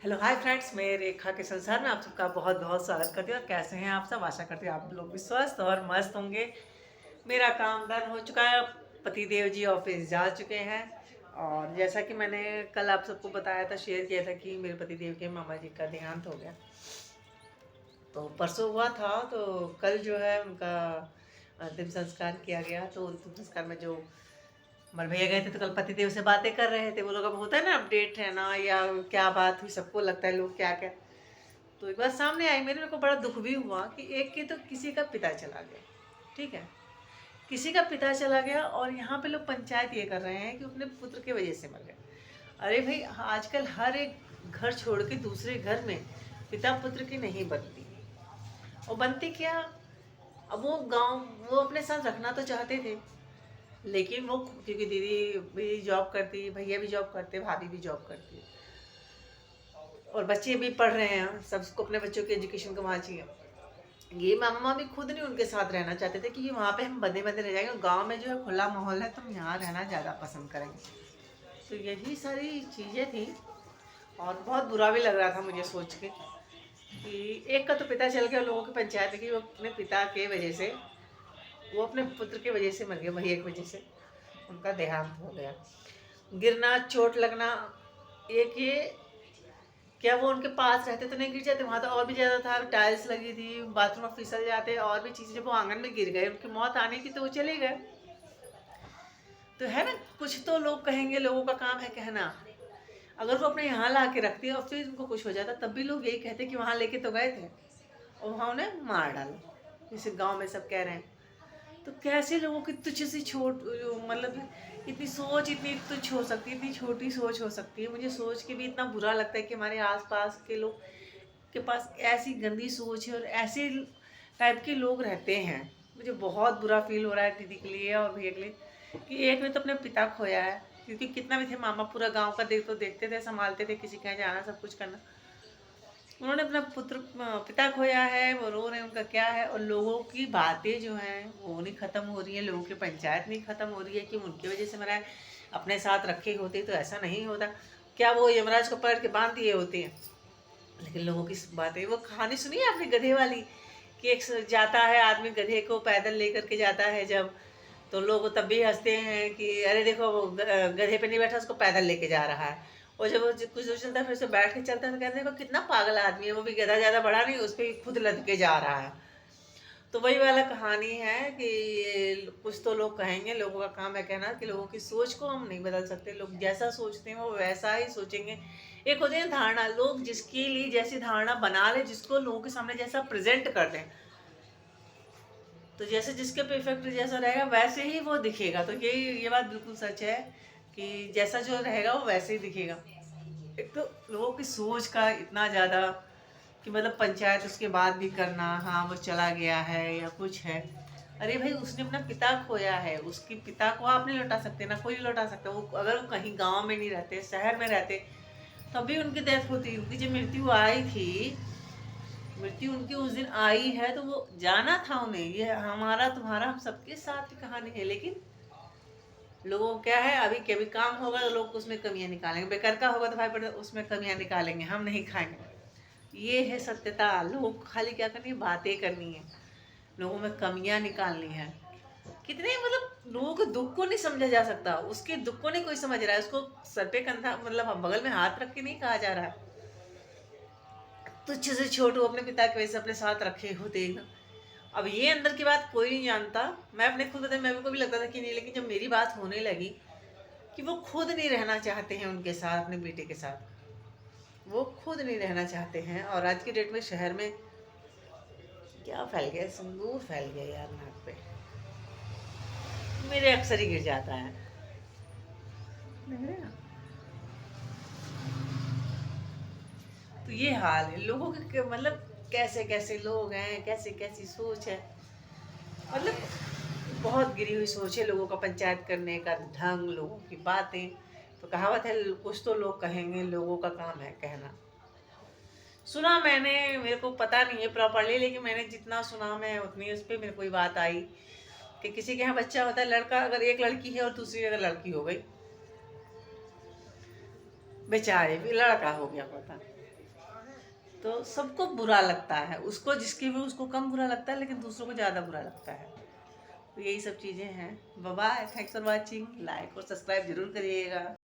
Hello hi friends, मैं रेखा के संसार में आप सबका बहुत बहुत स्वागत करती हूँ। और कैसे हैं आप सब? आशा करती हूँ आप लोग भी स्वस्थ और मस्त होंगे। मेरा काम डन हो चुका है। पति देव जी ऑफिस जा चुके हैं। और जैसा कि मैंने कल आप सबको बताया था, शेयर किया था कि मेरे पति देव के मामा जी का देहांत हो गया। तो परसों हुआ था, तो कल जो है उनका अंतिम संस्कार किया गया। तो अंतिम संस्कार में जो हमारे भैया गए थे, तो कल पति देव से बातें कर रहे थे। वो लोग, अब होता है ना अपडेट है ना, या क्या बात हुई, सबको लगता है लोग क्या क्या। तो एक बात सामने आई, मेरे को बड़ा दुख भी हुआ कि एक के तो किसी का पिता चला गया। ठीक है, किसी का पिता चला गया और यहाँ पे लोग पंचायत ये कर रहे हैं कि अपने पुत्र की वजह से मर गए। अरे भाई, आजकल हर एक घर छोड़ के दूसरे घर में पिता पुत्र की नहीं बनती। और बनती क्या, अब वो गांव वो अपने साथ रखना तो चाहते थे, लेकिन वो क्योंकि दीदी भी जॉब करती, भैया भी जॉब करते, भाभी भी जॉब करती, और बच्चे भी पढ़ रहे हैं, सबको अपने बच्चों की एजुकेशन का वहाँ चाहिए। ये मामा भी खुद नहीं उनके साथ रहना चाहते थे कि वहाँ पे हम बंधे बंधे रह जाएंगे। गांव में जो है खुला माहौल है, तो हम यहाँ रहना ज़्यादा पसंद करेंगे। तो यही सारी चीज़ें थी। और बहुत बुरा भी लग रहा था मुझे सोच के कि एक का तो पिता चल गया, लोगों की पंचायत की वो अपने पिता के वजह से, वो अपने पुत्र की वजह से मर गए, भैया की वजह से उनका देहांत हो गया। गिरना, चोट लगना, एक ये, क्या वो उनके पास रहते तो नहीं गिर जाते? वहां तो और भी ज्यादा था, टाइल्स लगी थी, बाथरूम में फिसल जाते, और भी चीजें। जब वो आंगन में गिर गए, उनकी मौत आने की, तो वो चले गए। तो है ना, कुछ तो लोग कहेंगे, लोगों का काम है कहना। अगर वो अपने यहाँ ला के रखती और फिर उनको कुछ हो जाता, तब भी लोग यही कहते कि वहां लेके तो गए थे और वहां उन्हें मार डाला, जैसे गांव में सब कह रहे हैं। तो कैसे लोगों की तुच्छ सी छोट, मतलब इतनी सोच इतनी तुच्छ हो सकती है, इतनी छोटी सोच हो सकती है। मुझे सोच के भी इतना बुरा लगता है कि हमारे आसपास के लोग के पास ऐसी गंदी सोच है और ऐसे टाइप के लोग रहते हैं। मुझे बहुत बुरा फील हो रहा है दीदी के लिए और भैया के लिए कि एक ने तो अपने पिता खोया है। क्योंकि कितना भी थे, मामा पूरा गांव का देखते थे, संभालते थे, किसी के यहाँ जाना, सब कुछ करना। उन्होंने अपना पुत्र पिता खोया है, वो रो रहे हैं, उनका क्या है। और लोगों की बातें जो हैं वो नहीं ख़त्म हो रही है, लोगों की पंचायत नहीं ख़त्म हो रही है कि उनकी वजह से मरा है। अपने साथ रखे होते तो ऐसा नहीं होता। क्या वो यमराज को पकड़ के बांध दिए होते हैं? लेकिन लोगों की बातें, वो कहानी सुनी है आपने गधे वाली, कि एक जाता है आदमी गधे को पैदल लेकर के जाता है जब, तो लोग तब भी हंसते हैं कि अरे देखो वो गधे पे नहीं बैठा, उसको पैदल लेके जा रहा है। और जब वो कुछ दूर चलता है, फिर से बैठ के चलता है, तो कहते हैं देखो कितना पागल आदमी है, वो भी गधा ज़्यादा बड़ा नहीं, उस पर खुद लद के जा रहा है। तो वही वाला कहानी है कि कुछ तो लोग कहेंगे, लोगों का काम है कहना कि लोगों की सोच को हम नहीं बदल सकते। लोग जैसा सोचते हैं वो वैसा ही सोचेंगे। एक होती है धारणा, लोग जिसके लिए जैसी धारणा बना ले, जिसको लोगों के सामने जैसा प्रेजेंट कर दें, तो जैसे जिसके पे इफेक्ट जैसा रहेगा वैसे ही वो दिखेगा। तो ये बात बिल्कुल सच है कि जैसा जो रहेगा वो वैसे ही दिखेगा। एक तो लोगों की सोच का इतना ज़्यादा कि मतलब पंचायत उसके बाद भी करना, हाँ वो चला गया है या कुछ है। अरे भाई, उसने अपना पिता खोया है, उसके पिता को आप नहीं लौटा सकते, ना कोई लौटा सकता। वो अगर वो कहीं गांव में नहीं रहते, शहर में रहते, तभी उनकी डेथ होती। उनकी जब मृत्यु आई थी, मृत्यु उनकी उस दिन आई है, तो वो जाना था उन्हें। ये हमारा तुम्हारा हम सबके साथ की कहानी है। लेकिन लोगों को क्या है, अभी कभी काम होगा तो लोग उसमें कमियां निकालेंगे, बेकार का होगा तो भाई बड़े उसमें कमियां निकालेंगे, हम नहीं खाएंगे। ये है सत्यता। लोगों को खाली क्या करनी है, बातें करनी है, लोगों में कमियां निकालनी है। कितने मतलब लोगों के दुख को नहीं समझा जा सकता, उसके दुख को नहीं कोई समझ रहा है। उसको सर पे कंधा, मतलब बगल में हाथ रख के नहीं कहा जा रहा है। तुच्छ से छोटू अपने पिता के वजह से अपने साथ रखे होते एकदम। अब ये अंदर की बात कोई नहीं जानता। मैं अपने खुद बताया, मेरे को भी लगता था कि नहीं, लेकिन जब मेरी बात होने लगी कि वो खुद नहीं रहना चाहते हैं उनके साथ, अपने बेटे के साथ, वो खुद नहीं रहना चाहते हैं। और आज की डेट में शहर में क्या फैल गया, सिंदूर फैल गया यार नाक पे, मेरे अक्सर ही गिर जाता है। देख रहे हैं ना? तो ये हाल है लोगों के, मतलब कैसे कैसे लोग हैं, कैसे कैसी सोच है। मतलब बहुत गिरी हुई सोच है लोगों का, पंचायत करने का ढंग, लोगों की बातें। तो कहावत है, कुछ तो लोग कहेंगे, लोगों का काम है कहना। सुना मैंने, मेरे को पता नहीं है प्रॉपरली, लेकिन मैंने जितना सुना मैं उतनी उस पर मेरे को बात आई कि किसी के यहाँ बच्चा होता है, लड़का, अगर एक लड़की है और दूसरी अगर लड़की हो गई, बेचारे भी लड़का हो गया होता, तो सबको बुरा लगता है, उसको जिसकी भी उसको कम बुरा लगता है, लेकिन दूसरों को ज़्यादा बुरा लगता है। तो यही सब चीज़ें हैं। Bye bye, thanks for watching, like और सब्सक्राइब जरूर करिएगा।